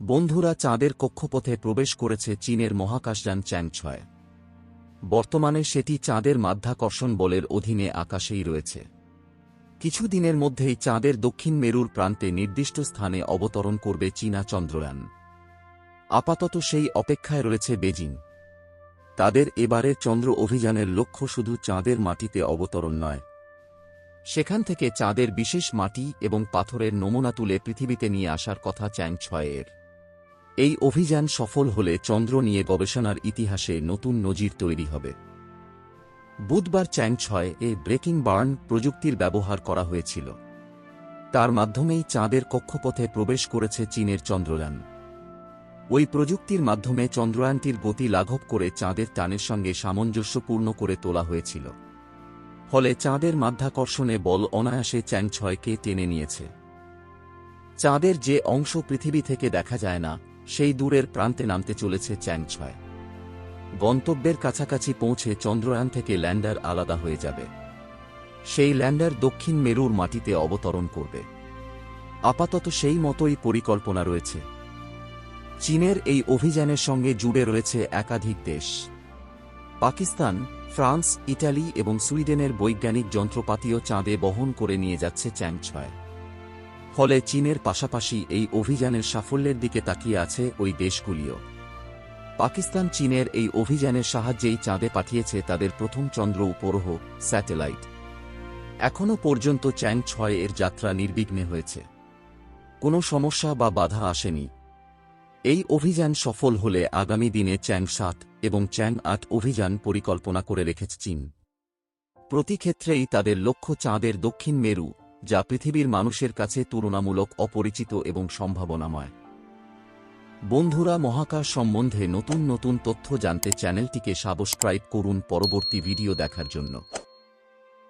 বন্ধুরা, চাঁদের কক্ষপথে প্রবেশ করেছে চীনের মহাকাশযান চ্যাং-6। বর্তমানে সেটি চাঁদের মাধ্যাকর্ষণ বলের অধীনে আকাশেই রয়েছে। কিছু দিনের মধ্যেই চাঁদের দক্ষিণ মেরুর প্রান্তে নির্দিষ্ট স্থানে অবতরণ করবে চীনা চন্দ্রযান। আপাতত সেই অপেক্ষায় রয়েছে বেজিং। তাদের এবারের চন্দ্র অভিযানের লক্ষ্য শুধু চাঁদের মাটিতে অবতরণ নয়, সেখান থেকে চাঁদের বিশেষ মাটি এবং পাথরের নমুনা তুলে পৃথিবীতে নিয়ে আসার কথা চ্যাং-6 এর। এই অভিযান সফল হলে চন্দ্র নিয়ে গবেষণার ইতিহাসে নতুন নজির তৈরি হবে। বুধবার চ্যাং-6 এ ব্রেকিং বার্ন প্রযুক্তির ব্যবহার করা হয়েছিল। তার মাধ্যমেই চাঁদের কক্ষপথে প্রবেশ করেছে চীনের চন্দ্রযান। ওই প্রযুক্তির মাধ্যমে চন্দ্রযানটির গতি লাঘব করে চাঁদের টানের সঙ্গে সামঞ্জস্যপূর্ণ করে তোলা হয়েছিল। ফলে চাঁদের মাধ্যাকর্ষণে বল অনায়াসে চ্যাং-6কে টেনে নিয়েছে। চাঁদের যে অংশ পৃথিবী থেকে দেখা যায় না, সেই দূরের প্রান্তে নামতে চলেছে চ্যাং-6। গন্তব্যের কাছাকাছি পৌঁছে চন্দ্রযান থেকে ল্যান্ডার আলাদা হয়ে যাবে। সেই ল্যান্ডার দক্ষিণ মেরুর মাটিতে অবতরণ করবে। আপাতত সেই মতোই পরিকল্পনা রয়েছে। চীনের এই অভিযানের সঙ্গে জুড়ে রয়েছে একাধিক দেশ। পাকিস্তান, ফ্রান্স, ইটালি এবং সুইডেনের বৈজ্ঞানিক যন্ত্রপাতিও চাঁদে বহন করে নিয়ে যাচ্ছে চ্যাং-6। ফলে চীনের পাশাপাশি এই অভিযানের সাফল্যের দিকে তাকিয়ে আছে ওই দেশগুলিও। পাকিস্তান চীনের এই অভিযানের সাহায্যেই চাঁদে পাঠিয়েছে তাদের প্রথম চন্দ্র উপগ্রহ স্যাটেলাইট। এখনও পর্যন্ত চ্যাং-6 এর যাত্রা নির্বিঘ্নে হয়েছে। কোনো সমস্যা বা বাধা আসেনি। এই অভিযান সফল হলে আগামী দিনে চ্যাং-7 এবং চ্যাং-8 অভিযান পরিকল্পনা করে রেখেছে চীন। প্রতি ক্ষেত্রেই তাদের লক্ষ্য চাঁদের দক্ষিণ মেরু, যা পৃথিবীর মানুষের কাছে তুলনামূলক অপরিচিত এবং সম্ভাবনাময়। বন্ধুরা, মহাকাশ সম্বন্ধে নতুন নতুন তথ্য জানতে চ্যানেলটিকে সাবস্ক্রাইব করুন পরবর্তী ভিডিও দেখার জন্য।